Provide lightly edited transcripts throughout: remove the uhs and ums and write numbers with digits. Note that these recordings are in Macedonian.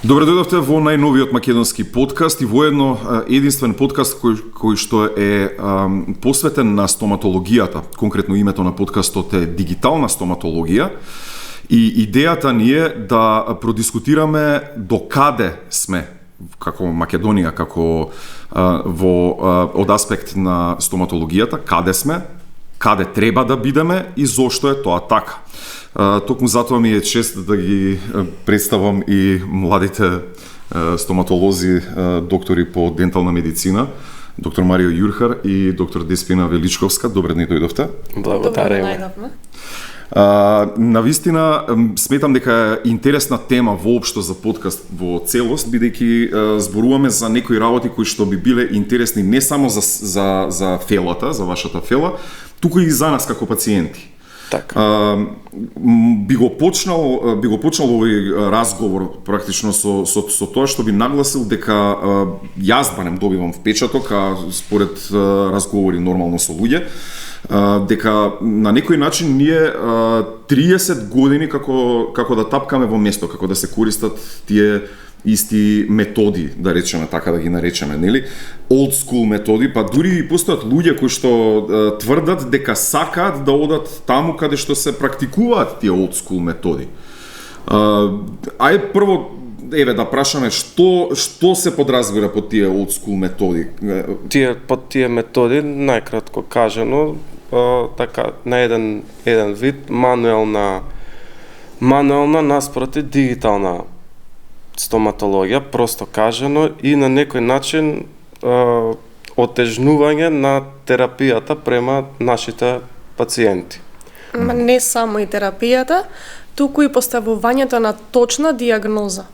Добре дојдовте во најновиот македонски подкаст и воедно единствен подкаст кој што е посветен на стоматологијата. Конкретно името на подкастот е Дигитална стоматологија и идејата ни е да продискутираме до каде сме како Македонија, како од аспект на стоматологијата, каде сме, каде треба да бидеме и зошто е тоа така. Токму затоа ми е чест да ги представам и младите стоматолози, доктори по дентална медицина, доктор Марио Јурхар и доктор Деспина Величковска. Добре дни дојдовте. Благодарам. Навистина сметам дека е интересна тема воопшто за подкаст во целост, бидејќи зборуваме за некои работи кои што би биле интересни не само за фелата, за вашата фела, туку и за нас како пациенти. Така. Би го почнал овој разговор практично со тоа што би нагласил дека јас барем добивам впечаток, а според разговори нормално со луѓе, дека на некој начин ние 30 години како да тапкаме во место, како да се користат тие исти методи, да речеме така, да ги наречеме, нели? Old school методи, па дури и постојат луѓе кои што тврдат дека сакаат да одат таму каде што се практикуваат тие old school методи. Ај прво да прашаме што се подразбира под тие old school методи? Под тие методи, најкратко кажано, така на еден вид мануелна наспроти дигитална стоматологија, просто кажано, и на некој начин отежнување на терапијата према нашите пациенти. Не само и терапијата, туку и поставувањето на точна дијагноза.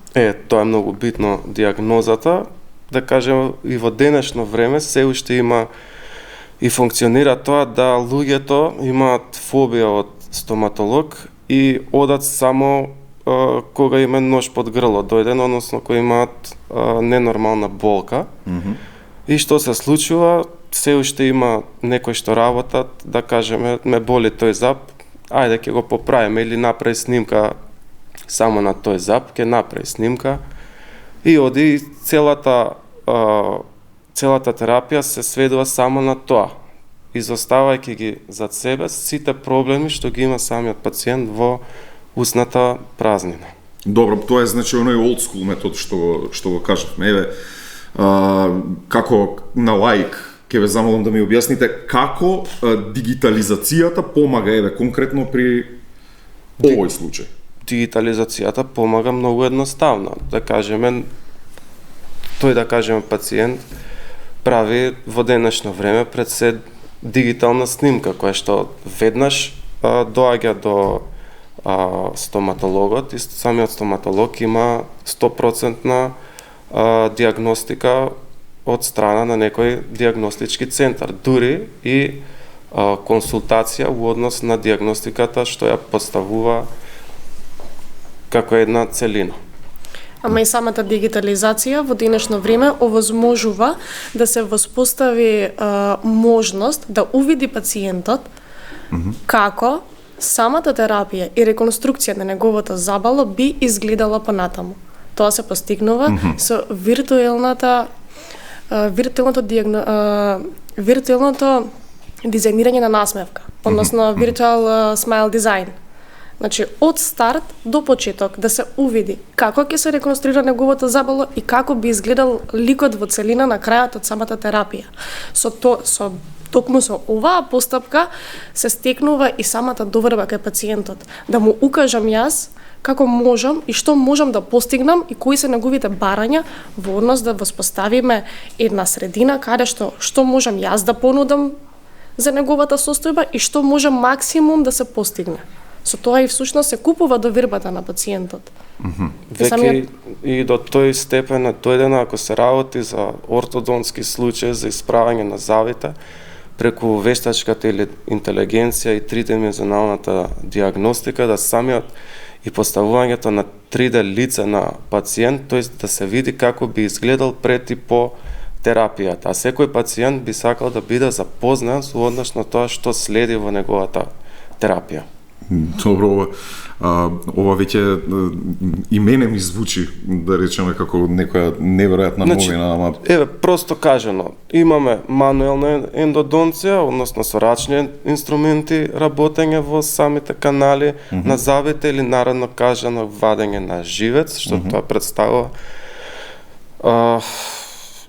Тоа е многу битно, дијагнозата, да кажем, и во денешно време се уште има и функционира тоа да луѓето имаат фобија од стоматолог и одат само кога има нож под грло дојден, односно кога имаат ненормална болка. И што се случува, се уште има некои што работат, да кажеме, ме боли тој зап, ајде ќе го поправиме, или направи снимка само на тој зап, ќе направи снимка и оди целата терапија се сведува само на тоа, изоставајќи ги зад себе сите проблеми што ги има самиот пациент во устната празнина. Добро, тоа е значи оној old school метод што го кажавме. Еве, како на лаик, ќе ве замолам да ми објасните како дигитализацијата помага, еве, конкретно при овој случај. Дигитализацијата помага многу едноставно. Да кажеме, пациент прави во денешно време пред се дигитална снимка, која што веднаш доаѓа до стоматологот и самиот стоматолог има 100% диагностика од страна на некој диагностички центар, дури и консултација во однос на диагностиката што ја поставува како една целина. Ама и самата дигитализација во денешно време овозможува да се воспостави можност да увиди пациентот како самата терапија и реконструкција на неговата забала би изгледала понатаму. Тоа се постигнува со виртуелното дизајнирање на насмевка, односно virtual smile design. Значи, од старт до почеток да се увиди како ќе се реконструира неговата забала и како би изгледал ликот во целина на крајот од самата терапија. Токму со оваа постапка се стекнува и самата доверба кај пациентот, да му укажам јас како можам и што можам да постигнам и кои се неговите барања во однос да воспоставиме една средина каде што можам јас да понудам за неговата состојба и што може максимум да се постигне. Со тоа и всушност се купува довербата на пациентот. Веќе и до тој степен е дојдено, ако се работи за ортодонтски случаи за исправање на завите, преку вештачката интелигенција и тридимензионалната диагностика, да самиот и поставувањето на 3D лице на пациент, тоест да се види како би изгледал пред и по терапијата. А секој пациент би сакал да биде запознат со однос на тоа што следи во неговата терапија. Добро, ова веќе и мене ми звучи, да речеме, како некоја неверојатна новина, ама... Еве, просто кажано, имаме мануелна ендодонција, односно со рачни инструменти, работење во самите канали на завите или народно кажано вадење на живец, што тоа представува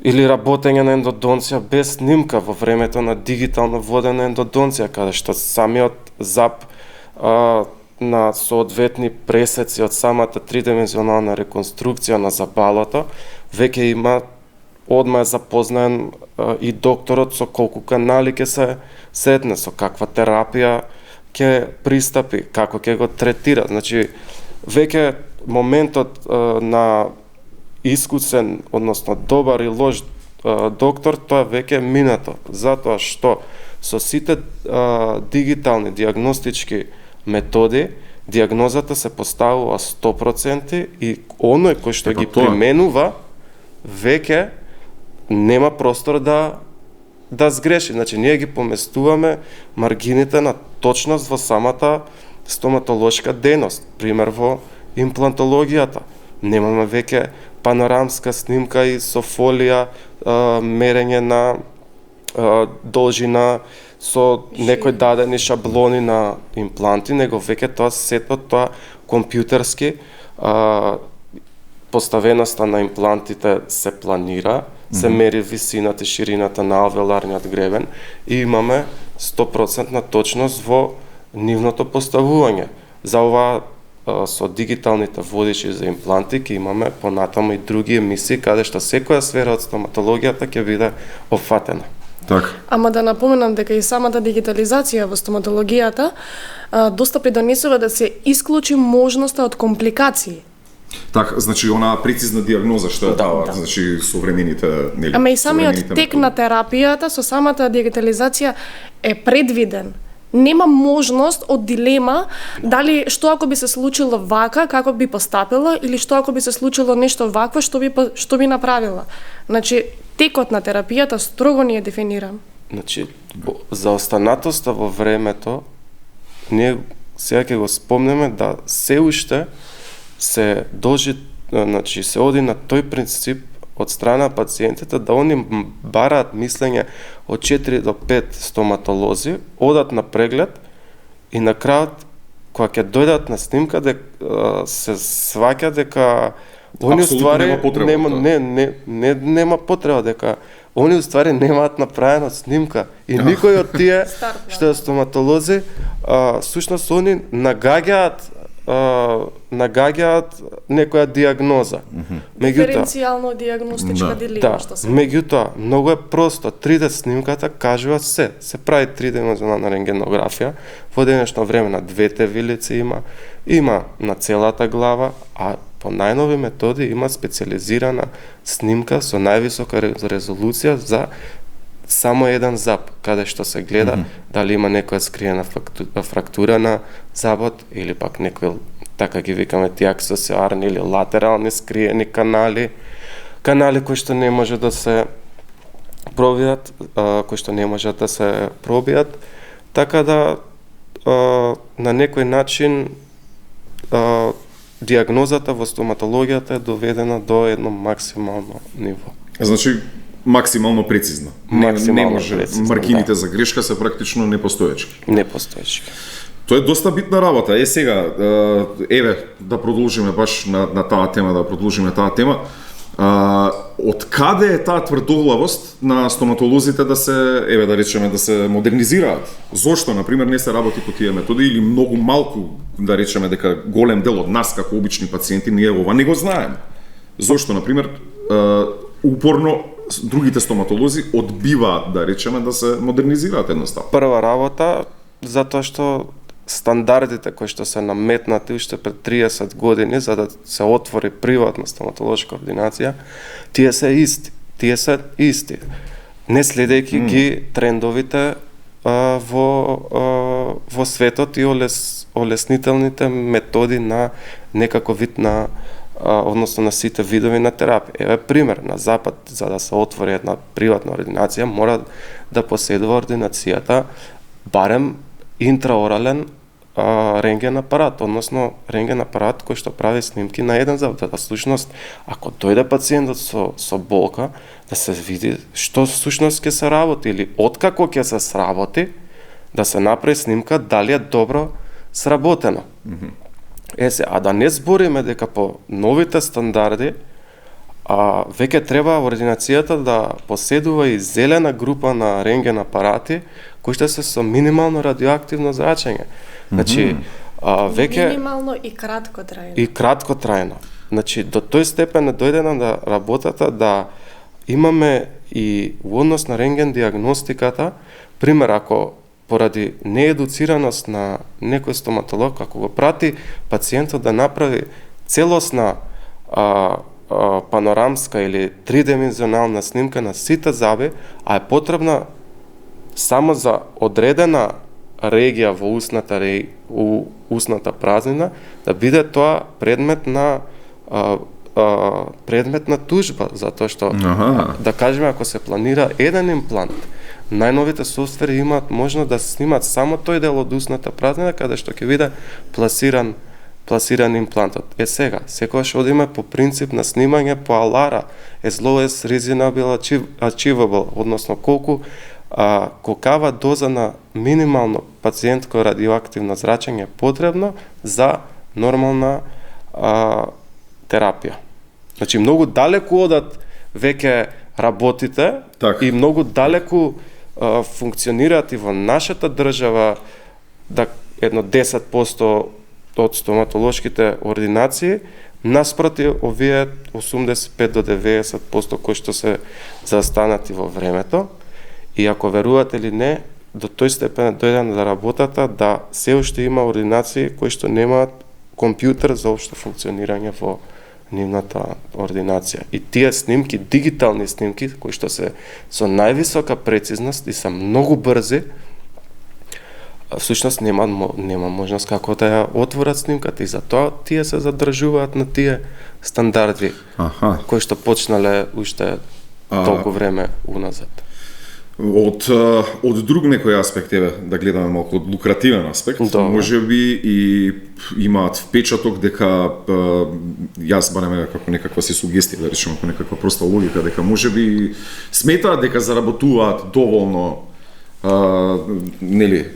или работење на ендодонција без снимка во времето на дигитално водена ендодонција, каде што самиот зап на соодветни пресеци од самата тридимензионална реконструкција на забалото, веќе има одма е запознаен и докторот со колку канали ќе се сретне, со каква терапија ќе пристапи, како ќе го третира. Значи, веќе моментот на искусен, односно добар и лош доктор, тоа веќе е минато, затоа што со сите дигитални диагностички методи, диагнозата се поставува 100% и оној кој што ги применува веќе нема простор да сгреши. Значи, ние ги поместуваме маргините на точност во самата стоматолошка дејност, пример во имплантологијата. Немаме веќе панорамска снимка и со фолија, мерење на должина со некои дадени шаблони на импланти, него веќе тоа сето тоа компјутерски поставеноста на имплантите се планира, се мери висината и ширината на алвеоларниот гребен и имаме 100% точност во нивното поставување. За ова со дигиталните водичи за импланти ќе имаме понатаму и други емисии каде што секоја сфера од стоматологијата ќе биде опфатена. Так. Ама да напоменам дека и самата дигитализација во стоматологијата доста придонесува да се исклучи можноста од компликации. Так, значи она прецизна диагноза што е дава, значи современите, нели? Ама и самиот тек на терапијата со самата дигитализација е предвиден. Нема можност од дилема дали што ако би се случило вака, како би постапила, или што ако би се случило нешто вакво, што би направила. Значи, текот на терапијата строго ни е дефиниран. Значи, за останатоста во времето, ние сега ќе го спомнеме да се уште се должи, значи се оди на тој принцип од страна пациентите да они бараат мислење од 4 до 5 стоматолози, одат на преглед и на крајот кога ќе дојдат на снимка се сваќа дека они уствари нема потреба дека они уствари немаат направена снимка и никој од тие што е стоматолози сушност они нагаѓаат некоја диагноза. Диференцијално диагностичка дилема што се. Меѓутоа, многу е просто. 3D снимката кажува се. Се прави 3D рентгенографија. Во денешно време на двете вилици има на целата глава, а по најнови методи има специализирана снимка со највисока резолуција за само еден зап, каде што се гледа дали има некоја скриена фрактура на забот или пак некој, така ги викаме тиаксосиарни или латерални скриени канали кои што не може да се пробијат, така да на некој начин диагнозата во стоматологијата е доведена до едно максимално ниво. Значи, максимално прецизна. Не може. Прецизна, маргините за грешка се практично непостоечки. Тоа е доста битна работа. Сега, да продолжиме баш на таа тема, од каде е таа тврдоглавост на стоматолозите да се модернизираат? Зошто, например, не се работи по тие методи или многу малку, да речеме дека голем дел од нас како обични пациенти ние ова не го знаеме? Зошто, например, упорно другите стоматолози одбиваат, да речеме, да се модернизираат едноставно? Прва работа, затоа што стандардите кои што се наметнати уште пред 30 години за да се отвори приватна стоматолошка ординација, тие се исти. Не следејќи ги трендовите во светот и олеснителните методи на некако вид на односно на сите видови на терапија. Еве пример, на запад за да се отвори една приватна ординација мора да поседува ординацијата барем интраорален рентген апарат, односно рентген апарат кој што прави снимки на еден зав, да всушност ако дојде пациентот со болка, да се види што всушност ќе се работи или откако ќе се сработи, да се направи снимка дали е добро сработено. А да не збориме дека по новите стандарди веќе треба ординацијата да поседува и зелена група на рентген апарати кои што се со минимално радиоактивно зрачење. Значи, веќе минимално и краткотрајно. И краткотрајно. Значи, до тој степен дојде нам да работата да имаме и во однос на рентген диагностиката, пример, ако поради неедуцираност на некој стоматолог, ако го прати пациентот да направи целосна панорамска или тридимензионална снимка на сите заби, а е потребна само за одредена регија во устната празнина, да биде тоа предмет на тужба, затоа што да кажеме ако се планира еден имплант, најновите софтвери имаат можност да снимат само тој дел од устната празнина каде што ќе биде пласиран имплантот. Сега, секогаш одиме по принцип на снимање по алара, as low as reasonable achievable, односно колкава доза на минимално пациентко радиоактивно зрачење е потребно за нормална терапија. Значи, многу далеку одат веќе работите и многу далеку функционираат и во нашата држава да едно 10% од стоматолошките ординации наспроти овие 85 до 90% кои што се застанати во времето. И ако верувате или не, до тој степен дојден да работата да се уште има ординации кои што немаат компјутер за општо функционирање во нивната ординација. И тие снимки, дигитални снимки, кои што се со највисока прецизност и се многу брзи, всушност нема можност како да ја отворат снимката и затоа тие се задржуваат на тие стандарди кои што почнале уште толку време уназад. Од друг некој аспект, да гледаме малку од лукративен аспект, можеби и имаат впечаток дека јас барем како некаква си сугестија, да речеме како некаква проста логика, дека можеби сметаат дека заработуваат доволно нели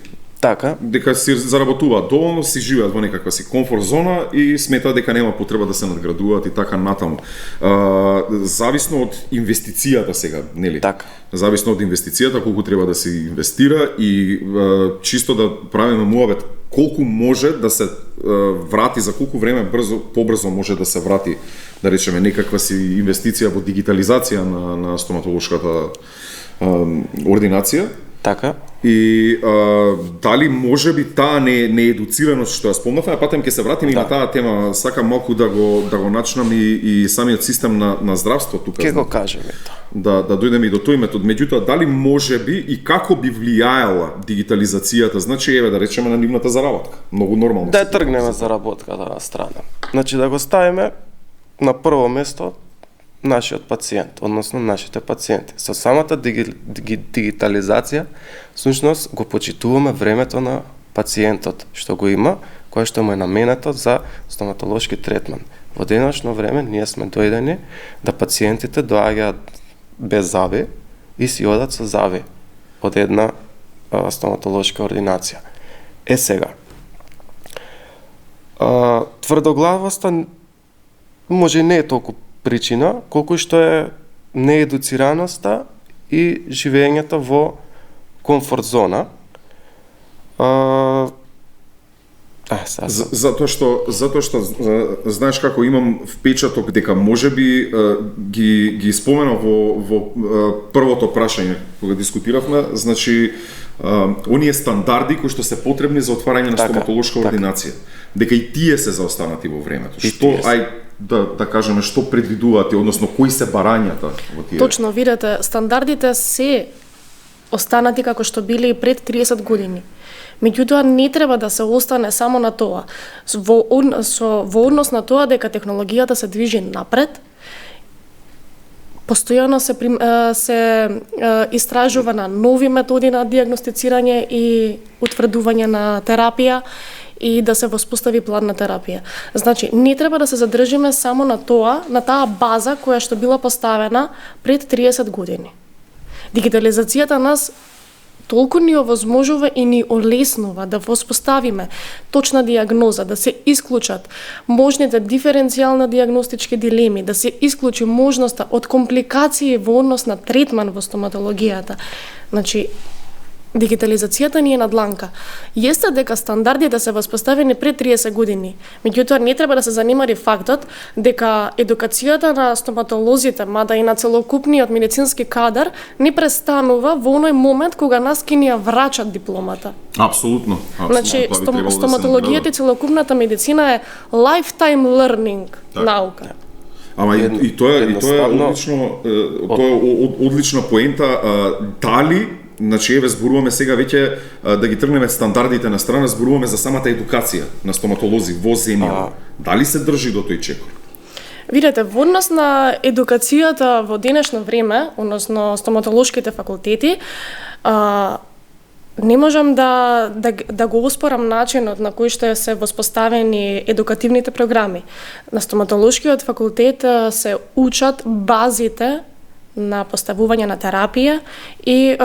така, дека си заработуваат доволно, си живеат во некаква си комфорт зона и сметаат дека нема потреба да се надградуваат и така натаму. Зависно од инвестицијата сега, нели? Така. Зависно од инвестицијата, колку треба да се инвестира и чисто да правиме муабет колку може да се врати, за колку време побрзо може да се врати, да речеме, некаква си инвестиција во дигитализација на стоматолошката ординација. Така. И дали можеби таа неедуцираност што ја спомнавме, а патем ќе се вратиме и на таа тема, сакам малку да го начнам и самиот систем на здравство тука. Ке го кажеме тоа. Да дојдеме и до тој метод. Меѓутоа, дали можеби и како би влијаела дигитализацијата, значи да речеме на нивната заработка. Многу нормално. Да тргнеме заработката на страна. Значи да го ставиме на прво место нашиот пациент, односно нашите пациенти. Со самата дигитализација, всушност го почитуваме времето на пациентот што го има, кое што му е наменето за стоматолошки третман. Во денешно време ние сме дојдени да пациентите доаѓаат без заби и си одат со заби од една стоматолошка ординација. Сега, тврдоглавоста може и не е толку причина, колку што е неедуцираноста и живењето во комфорт зона. Затоа што знаеш како имам впечаток дека можеби ги споменав во првото прашање кога дискутиравме, значи оние стандарди кои што се потребни за отварање на стоматолошка ординација, дека и тие се заостанати во времето. Што да кажеме што предвидуваат, односно кои се барањата во тие? Точно, видете, стандардите се останати како што биле и пред 30 години. Меѓутоа не треба да се остане само на тоа. Во однос на тоа дека технологијата се движи напред, постојано се истражува на нови методи на дијагностицирање и утврдување на терапија и да се воспостави план на терапија. Значи, не треба да се задржиме само на тоа, на таа база која што била поставена пред 30 години. Дигитализацијата нас толку ни овозможува и ни олеснува да воспоставиме точна дијагноза, да се исклучат можните диференцијални дијагностички дилеми, да се исклучи можноста од компликации во однос на третман во стоматологијата. Значи, дигитализацијата ни е на дланка. Јесте дека стандардите се воспоставени пред 30 години, меѓутоа не треба да се занимари фактот дека едукацијата на стоматолозите, мада и на целокупниот медицински кадар, не престанува во оној момент кога нас ќе ни ја врачат дипломата. Апсолутно. Значи, стоматологијата и целокупната медицина е lifetime learning наука. Ама и тоа е одлично, тоа е одлична поента. Дали, значи еве зборуваме сега веќе да ги тргнеме стандардите на страна, зборуваме за самата едукација на стоматолози во земјава. Дали се држи до тој чекор? Видете, во однос на едукацијата во денешно време, односно стоматолошките факултети, не можам да го оспорам начинот на кој што се воспоставени едукативните програми. На стоматолошкиот факултет се учат базите на поставување на терапија и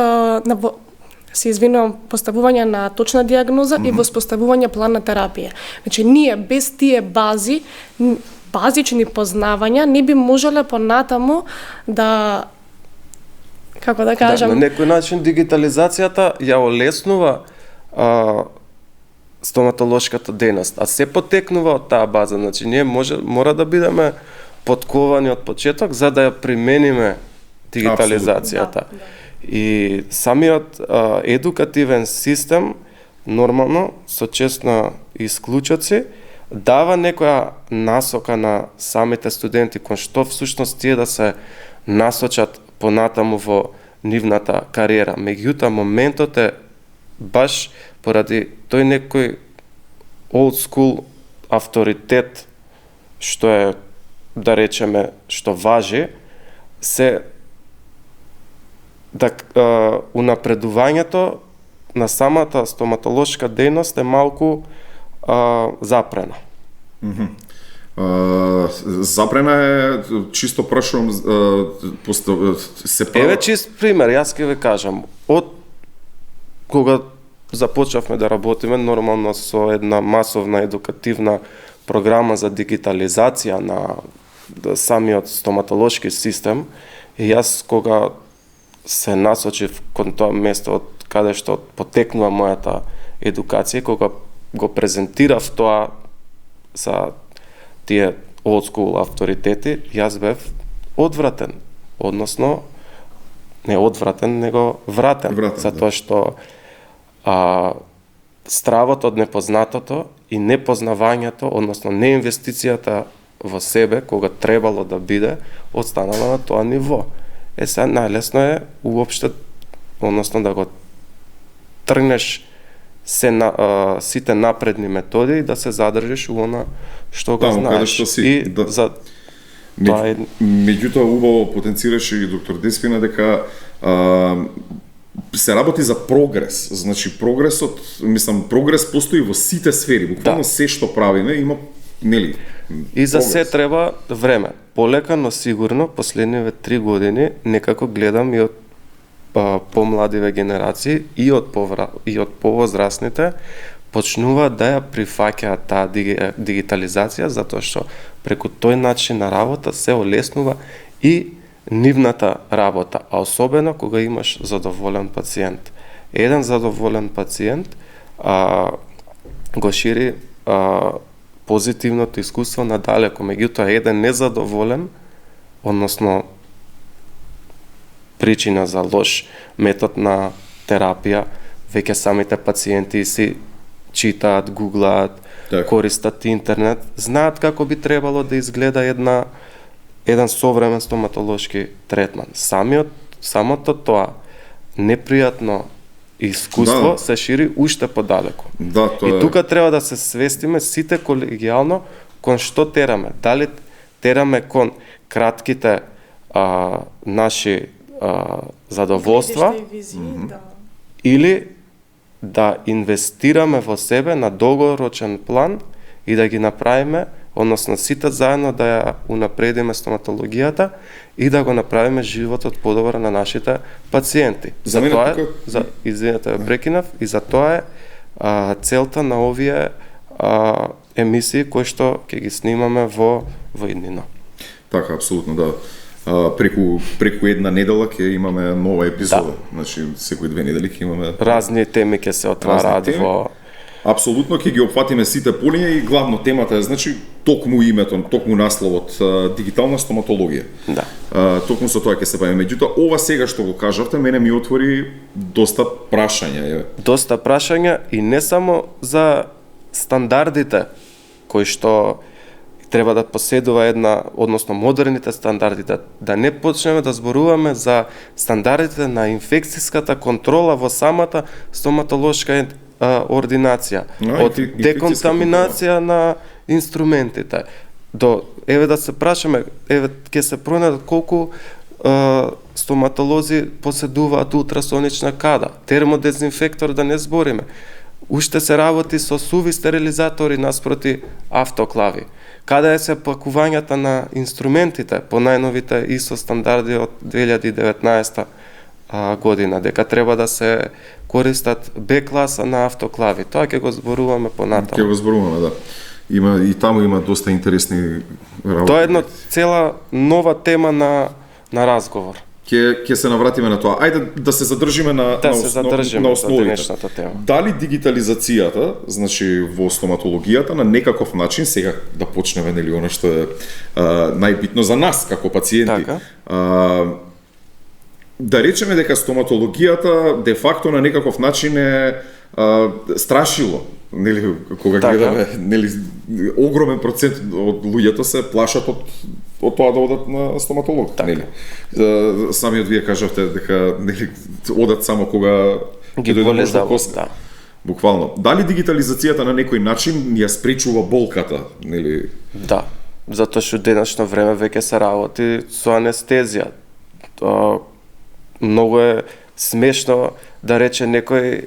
поставување на точна дијагноза и воспоставување план на терапија. Значи, ние без тие базични познавања не би можеле понатаму да, како да кажам, на некој начин дигитализацијата ја олеснува стоматолошката дејност, а се потекнува од таа база. Значи, ние мора да бидеме подковани од почеток за да ја примениме дигитализацијата. И самиот едукативен систем нормално со честна исклучоци дава некоја насока на самите студенти кон што всушност тие да се насочат понатаму во нивната кариера. Меѓутоа моментот е баш поради тој некој old school авторитет што е, да речеме, што важи, се унапредувањето на самата стоматолошка дејност е малку запрена. Запрена е, чисто прашувам, се права... Еве чист пример, јас ќе ве кажам. Од кога започнавме да работиме нормално со една масовна едукативна програма за дигитализација на самиот стоматолошки систем, и јас кога се насочив кон тоа место од каде што потекнува мојата едукација, кога го презентирав тоа за тие old school авторитети, јас бев одвратен, односно не одвратен, него вратен, затоа што стравот од непознатото и непознавањето, односно неинвестицијата во себе, кога требало да биде, останала на тоа ниво. Сега најлесно е уопште, односно да го тргнеш сите напредни методи и да се задржиш у она што го знаеш. И за меѓутоа убаво потенцираше и доктор Деспина дека се работи за прогрес. Значи прогресот, прогрес постои во сите сфери, буквално се што правиме има, нели? И за се треба време. Полека, но сигурно, последниве 3 години некако гледам и од помладиве генерации и од повозрасните почнуваат да ја прифаќаат таа дигитализација, затоа што преку тој начин на работа се олеснува и нивната работа, а особено кога имаш задоволен пациент. Еден задоволен пациент го шири позитивното искуство надалеку, меѓутоа еден незадоволен, односно причина за лош метод на терапија, веќе самите пациенти си читаат, гуглаат, користат интернет, знаат како би требало да изгледа еден современ стоматолошки третман. Самото тоа непријатно искуство се шири уште подалеку. И тука треба да се свестиме сите колегијално кон што тераме. Дали тераме кон кратките наши задоволства или да инвестираме во себе на долгорочен план и да ги направиме, односно сите заедно да ја унапредиме стоматологијата и да го направиме животот подобар на нашите пациенти. За мене Затоа тука- извинете, прекинав, и затоа е целта на овие емисии кои што ќе ги снимаме во иднина. Така, апсолутно, да. Преку една недела ќе имаме нова епизода. Значи, секои 2 недели ќе имаме... Разни теми ќе се отвараат Разни теми. во... Апсолутно ќе ги опфатиме сите полиња и главно темата е, значи, токму името, токму насловот, дигитална стоматологија. Да. Токму со тоа ќе се бавиме. Меѓутоа, ова сега што го кажавте, мене ми отвори доста прашања. Доста прашања и не само за стандардите кои што треба да поседува една, односно модерните стандарди, да не почнеме да зборуваме за стандардите на инфекцијската контрола во самата стоматолошка ординација, од деконтаминација на инструментите. Еве да се прашаме, еве ќе се пронајдат колку стоматолози поседуваат ултрасонична када, термодезинфектор да не збориме. Уште се работи со суви стерилизатори наспроти автоклави. Каде се пакувањата на инструментите по најновите ISO стандарди од 2019 година, дека треба да се користат Б класа на автоклави. Тоа ќе го зборуваме понатаму. Ќе го зборуваме, да. Има и таму има доста интересни работи. Тоа е една цела нова тема на разговор. Ќе се навратиме на тоа. Ајде да се задржиме на основите. Денешната тема. Дали дигитализацијата, значи во стоматологијата на некаков начин, сега да почнеме нели она што е најбитно за нас како пациенти. Така. Да речеме дека стоматологијата де факто на некаков начин е страшило, нели, кога Така. гледаме, нели, огромен процент од луѓето се плашат од тоа да одат на стоматолог, Така. нели. Самиот вие кажавте дека нели одат само кога Ги дојде боле можда да, коска. да. Буквално. Дали дигитализацијата на некој начин ја спречува болката, нели? Да, затоа што денешно време веќе се работи со анестезија. Многу е смешно да рече некој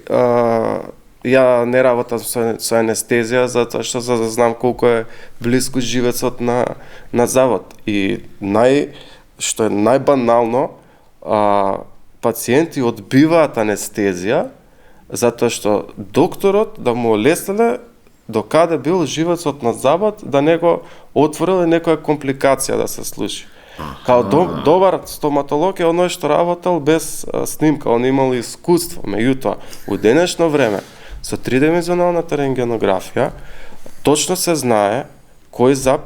ја не работам со анестезија затоа што за да знам колку е блиску живецот на завод. И што е најбанално, пациенти одбиваат анестезија затоа што докторот да му олеснеле докаде бил живецот на завод, да не го отворил некоја компликација да се случи. Као добар стоматолог е оној што работел без снимка, он имал искуство. Меѓутоа, у денешно време, со тридимenzионалната рентгенографија, точно се знае кој зап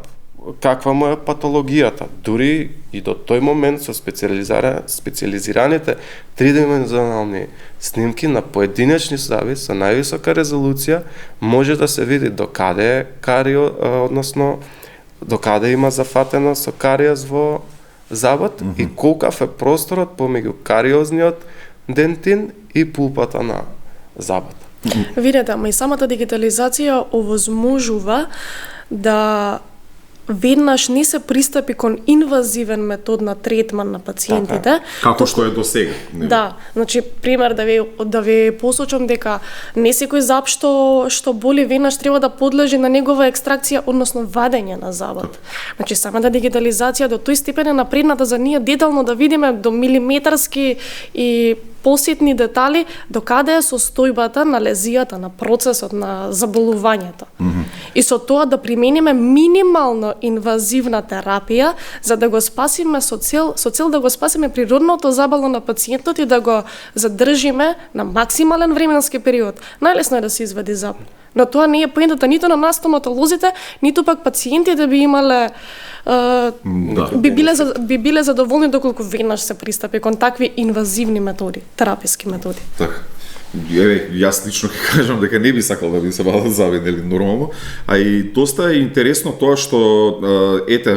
каква му е патологијата. Дури и до тој момент со специализираните тридимenzионални снимки на поединечни заби со највисока резолуција може да се види докаде е карио, односно докаде има зафатено со кариоз во забот и колкав е просторот помеѓу кариозниот дентин и пулпата на забот. Видете, ама и самата дигитализација овозможува да веднаш не се пристапи кон инвазивен метод на третман на пациентите. Како што е до сега. Да, значи пример да ви посочам дека не секој зап што боли веднаш треба да подлежи на негова екстракција, односно вадење на забот. Значи самата дигитализација до тој степен е напредната за ние детално да видиме до милиметарски и посетни детали докаде е состојбата на лезијата, на процесот на заболувањето. И со тоа да примениме минимално инвазивна терапија за да го спасиме со цел да го спасиме природното заболо на пациентот и да го задржиме на максимален временски период. Најлесно е да се извади зап. Но тоа не е поентата ниту на нас стоматолозите, ниту пак пациентите би имале би биле задоволни доколку веднаш се пристапи кон такви инвазивни методи, тераписки методи. Така. Јас лично ќе кажам дека не би сакал да би се вадат заби, нели, нормално, а и доста е интересно тоа што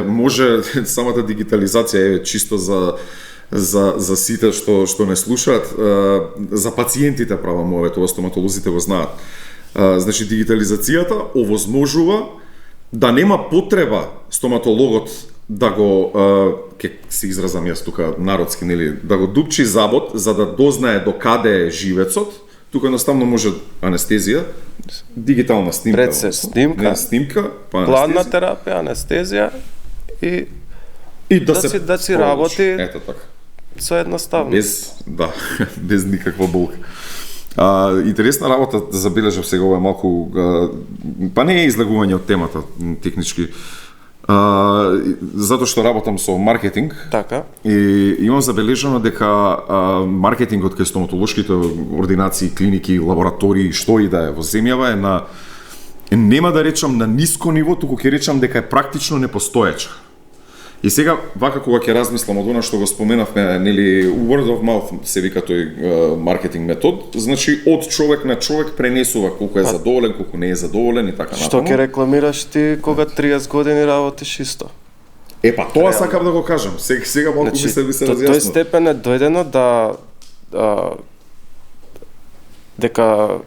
може самата дигитализација чисто за сите што не слушаат, за пациентите правам ова, тоа стоматолозите го знаат. Значи дигитализацијата овозможува да нема потреба стоматологот да го ќе се изразам јас тука народски, нели, да го дупчи забот за да дознае до каде е живецот, тука едноставно може анестезија, дигитална снимка. Пред се снимка, не, снимка, па планна анестезија. терапија, анестезија и да си работи ето така. со едноставно. Без никаква болка. Интересна работа забележав сега, ова е малку, па не е излегување од темата технички, затоа што работам со маркетинг. Така. И имам забележано дека маркетингот кај стоматолошките ординации, клиники, лаборатории, што и да е во земјава нема да речам на ниско ниво, туку ќе речам дека е практично непостоеча. И сега, вака кога ќе размислам од она што го споменавме, нели, word of mouth се вика тој маркетинг метод, значи од човек на човек пренесува колку е задоволен, колку не е задоволен и така натаму. Што ќе рекламираш ти кога 30 години работиш исто? Па тоа сакам да го кажам. Сега малку значи, ми се до разјаснува. тој степен е дојдено да дека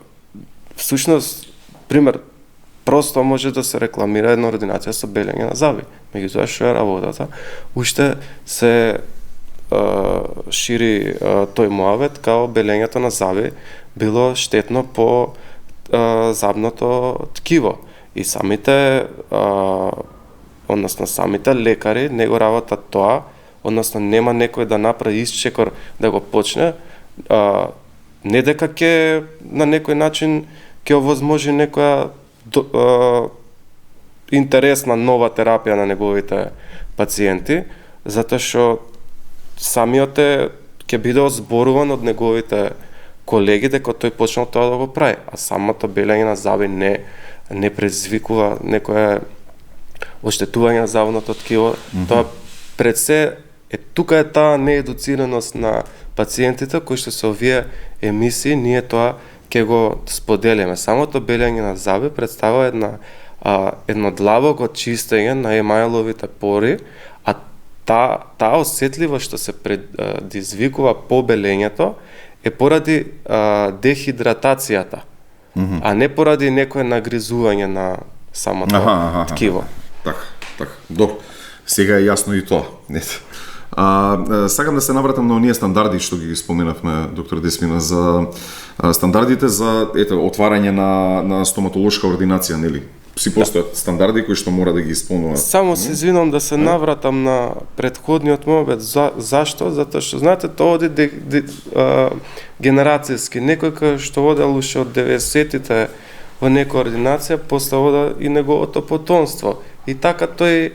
всушност пример просто може да се рекламира една ординација со белење на заби. Меѓутоа што е работата, уште се шири тој муавет као белењето на заби било штетно по забното ткиво. И самите самите лекари не го работат тоа, односно нема некој да направи исчекор да го почне, не дека ќе на некој начин ќе овозможи некоја интересна нова терапија на неговите пациенти, затоа што самиот ќе биде озборуван од неговите колеги дека тој почнал тоа да го прави, а самото белење на заби не предизвикува некое оштетување на забното ткиво. Тоа пред се тука е таа неедуцираност на пациентите кои што се овие емисии ние тоа ќе го споделиме. Самото белење на заби представува едно длабоко чистење на емајловите пори, а таа осетливост што се предизвикува по белењето е поради дехидратацијата, а не поради некое нагризување на самото ткиво. Така. Добро. Сега е јасно и тоа. Сакам да се навратам на оние стандарди што ги споменавме, доктор Десмина, за стандардите за отварање на стоматолошка ординација, нели? Си постојат стандарди кои што мора да ги исполнуваат. Само се извинувам да се навратам на претходниот муабет. Зашто? Затоа што знаете тоа оди генерацијски. Некој кој што одел уште од 90-тите во некоја ординација, после ода и неговото потомство. И така тој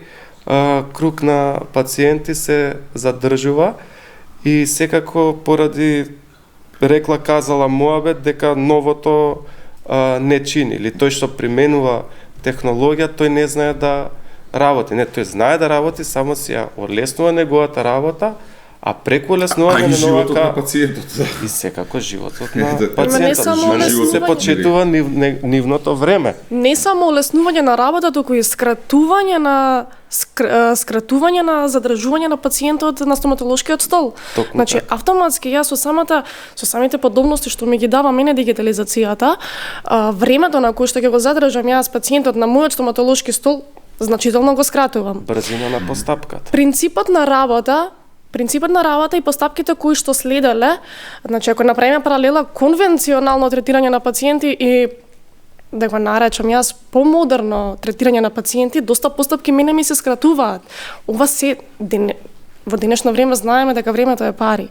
круг на пациенти се задржува и секако поради рекла казала муабет дека новото не чини, или тој што применува технологија, тој не знае да работи. Не, тој знае да работи, само си ја олеснува неговата работа, а преку олеснување на животот на пациентот. И секако животот на Не пациентот. само Se почитува нивното време. Не само олеснување на работа, туку и скратување на задржување на пациентот на стоматолошкиот стол. Токму Значи, така. автоматски јас со самите подобности што ми ги дава мене дигитализацијата, времето на кое што ќе го задржам јас пациентот на мојот стоматолошки стол, значително го скратувам. Брзина на постапката. Принципот на работа и постапките кои што следеле, значи ако направиме паралела конвенционално третирање на пациенти и да го наречам јас помодерно третирање на пациенти, доста постапки мене ми се скратуваат. Ова во денешно време знаеме дека времето е пари.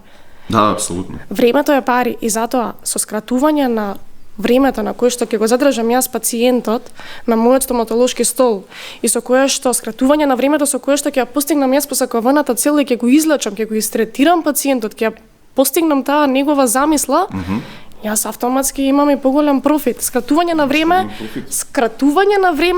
Да, апсолутно. Времето е пари и затоа со скратување на времето на кое што ќе го задржам јас пациентот на мојот стоматолошки стол и со кое што скратување на времето со кое што ќе ја постигнам јас посакуваната цел и ќе го излечам, ќе го истретирам пациентот, ќе ја постигнам таа негова замисла, јас автоматски имам и поголем профит. Скратување на време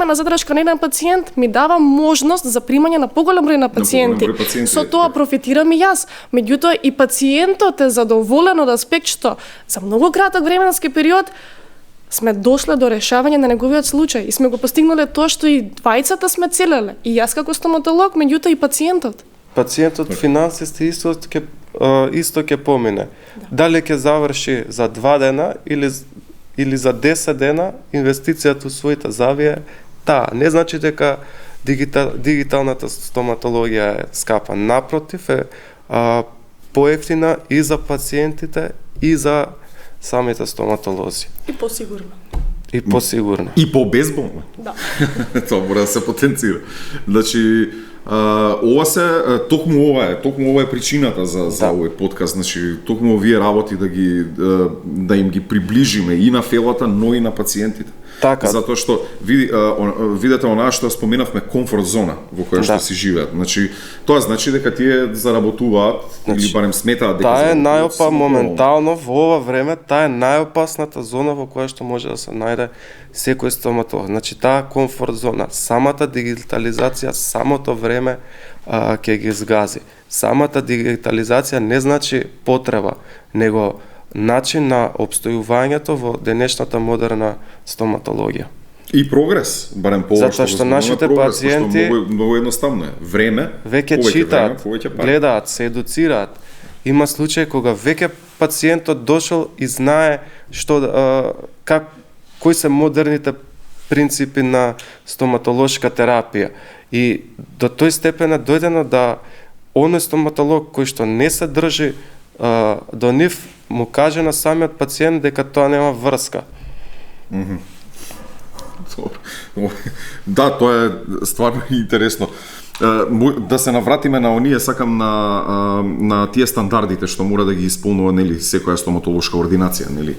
на задршка на еден пациент ми дава можност за примање на поголем број на пациенти. Со тоа профитирам и јас. Меѓутоа и пациентот е задоволен од аспект што за многу краток временски период сме дошле до решавање на неговиот случај и сме го постигнале тоа што и двајцата сме целеле. И јас како стоматолог, меѓутоа и пациентот. Пациентот финансист исто ќе помине. Дали ќе заврши за 2 дена или за 10 дена инвестицијата во своите завие, таа не значи дека дигиталната стоматологија е скапа. Напротив, е поевтина и за пациентите и за самите стоматолози. И посигурно. И посигурно. И по-безболно. Да. Тоа мора да се потенцира. Значи, ова се токму ова е причината за овој подкаст. Значи, токму овие работи да им ги приближиме и на фелата, но и на пациентите. Така. Затоа што видете онаа што споменавме, комфорт зона во која што си живеат. Значи, тоа значи дека тие заработуваат или барем сметаат дека таа е заработуваат моментално во ова време, таа е најопасната зона во која што може да се најде секој стоматолог. Значи, таа комфорт зона, самата дигитализација, самото време ќе ги згази. Самата дигитализација не значи потреба, него начин на обстојувањето во денешната модерна стоматологија. И прогрес, барем по Затоа што нашите пациенти многу едноставно е. Време, веќе читаат, гледаат, се едуцираат. Има случаи кога веќе пациентот дошол и знае што кои се модерните принципи на стоматолошка терапија. И до тој степен е дојдено да оној стоматолог кој што не се држи до нив му каже на самиот пациент дека тоа нема врска. Да, тоа е стварно интересно. Да се навратиме на оние, сакам на тие стандардите што мора да ги исполнува, нели, секоја стоматолошка ординација, нели.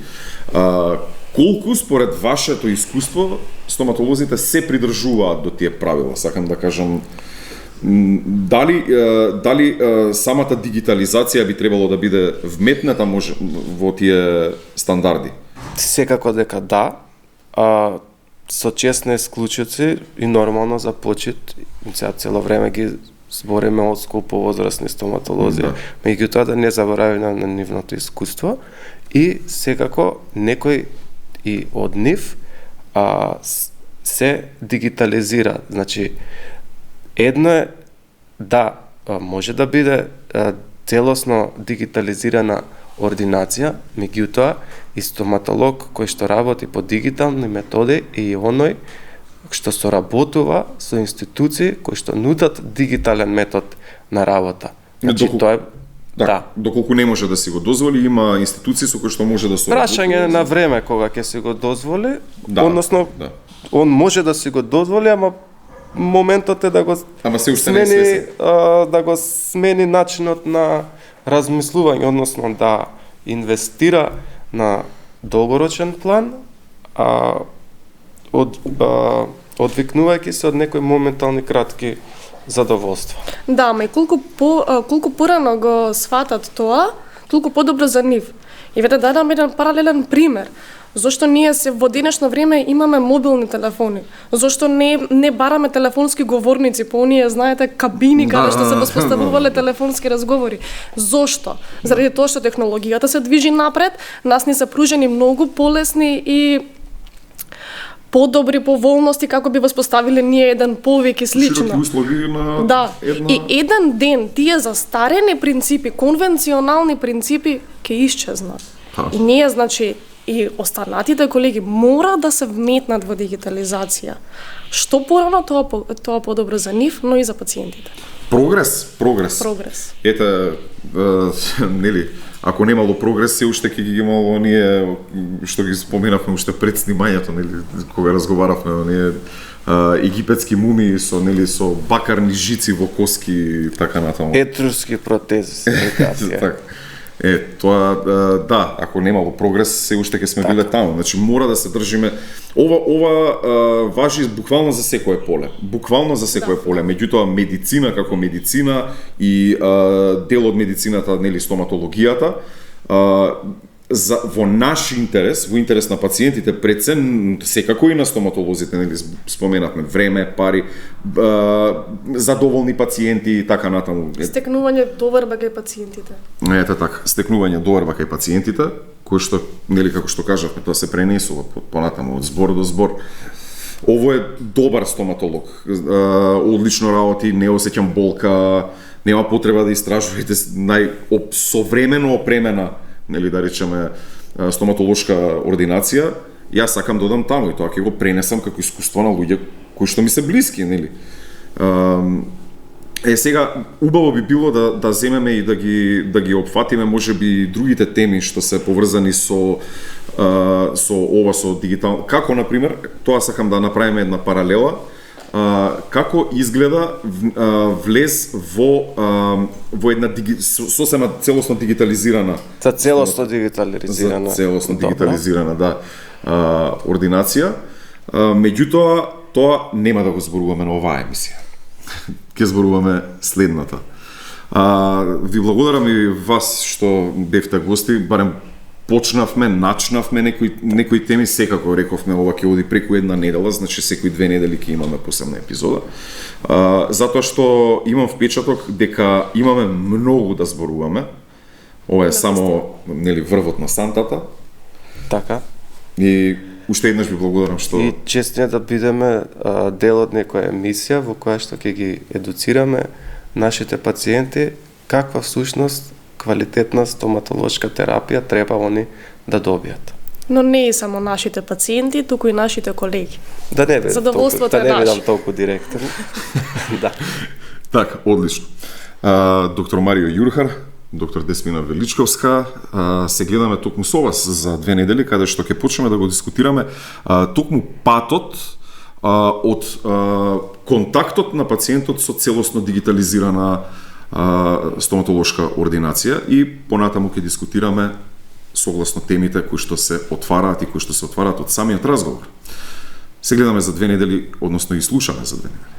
Колку според вашето искуство стоматолозите се придржуваат до тие правила? Сакам да кажам, дали самата дигитализација би требало да биде вметната во тие стандарди? Секако дека да, со честни исклучоци и нормално за почит, сега цело време ги збориме од скупо возрастни стоматолози, меѓутоа да не заборавиме на нивното искуство и секако некој и од нив се дигитализира. Значи, едно е да може да биде целосно дигитализирана ординација, меѓутоа и стоматолог кој што работи по дигитални методи и оној што соработува со институции кои што нудат дигитален метод на работа. Значи, тоа е доколку не може да си го дозволи, има институции со кои што може да соработува. Прашање на време кога ќе си го дозволи, односно он може да си го дозволи, ама моментот е да го смени, да го смени начинот на размислување, односно да инвестира на долгорочен план, одвикнувајќи се од некои моментални кратки задоволства. Да, ама и колку порано го сватат тоа, толку подобро за нив. И вете да дадам еден паралелен пример. Зошто ние се во денешно време имаме мобилни телефони? Зошто не бараме телефонски говорници по оние, знаете, кабини каде што се воспоставувале телефонски разговори? Зошто? Заради тоа што технологијата се движи напред, нас ни се пружени многу полесни и подобри поволности како би воспоставиле ние еден повик и слично. Широки услови на И еден ден тие застарени принципи, конвенционални принципи ќе исчезнат. И ние, значи, и останатите колеги мора да се вметнат во дигитализација. Што порано тоа подобро за нив, но и за пациентите. Прогрес. Ете, нели, ако немало прогрес, се уште ќе ги имало оние што ги споменавме уште пред снимањето, нели, кога разговаравме, оние египетски мумии со, нели, со бакарни жици во коски и така натаму. Етруски протези. Тоа да, ако немало прогрес, се уште ќе сме биле таму. Значи мора да се држиме. Ова важи буквално за секое поле. Буквално за секое поле. Меѓутоа медицина како медицина и дел од медицината, нели, стоматологијата, во наш интерес, во интерес на пациентите, пред се секако и на стоматолозите, нели, споменавме време, пари, задоволни пациенти и така натаму. Стекнување доверба кај пациентите. Ете така, стекнување доверба кај пациентите, кој што, нели, како што кажавме, тоа се пренесува понатаму од збор до збор. Ово е добар стоматолог. Одлично работи, не осеќам болка, нема потреба да истражувате современо опремена, нели, да речеме, стоматолошка ординација. Јас сакам да одам таму и тоа ќе го пренесам како искуство на луѓе кои што ми се блиски, нели. Сега убаво би било да земеме и да ги опфатиме можеби другите теми што се поврзани со дигитално. Како на пример, тоа сакам да направиме една паралела, како изгледа влез во една сосема целосно дигитализирана дигитализирана ординација. Меѓутоа, тоа нема да го зборуваме на оваа емисија. Ке зборуваме следната. Ви благодарам и вас што бевте гости, барем начнавме некои теми, секако рековме ова ќе оди преку една недела, значи секои 2 недели ќе имаме посебна епизода. Затоа што имам впечаток дека имаме многу да зборуваме. Ова е само врвот на сантата. Така. И уште еднаш ви благодарам што и честиме да бидеме дел од некоја емисија во која што ќе ги едуцираме нашите пациенти каква всушност квалитетна стоматолошка терапија треба они да добијат. Но не и само нашите пациенти, туку и нашите колеги. Да не бидам Задоволството е наше. толку директен. Да. Така, одлично. Доктор Марио Јурхар, доктор Десмина Величковска, се гледаме токму со вас за 2 недели, каде што ќе почнеме да го дискутираме токму патот од контактот на пациентот со целосно дигитализирана стоматолошка ординација и понатаму ќе дискутираме согласно темите кои што се отвараат и кои што се отвараат од самиот разговор. Се гледаме за 2 недели, односно и слушаме за 2 недели.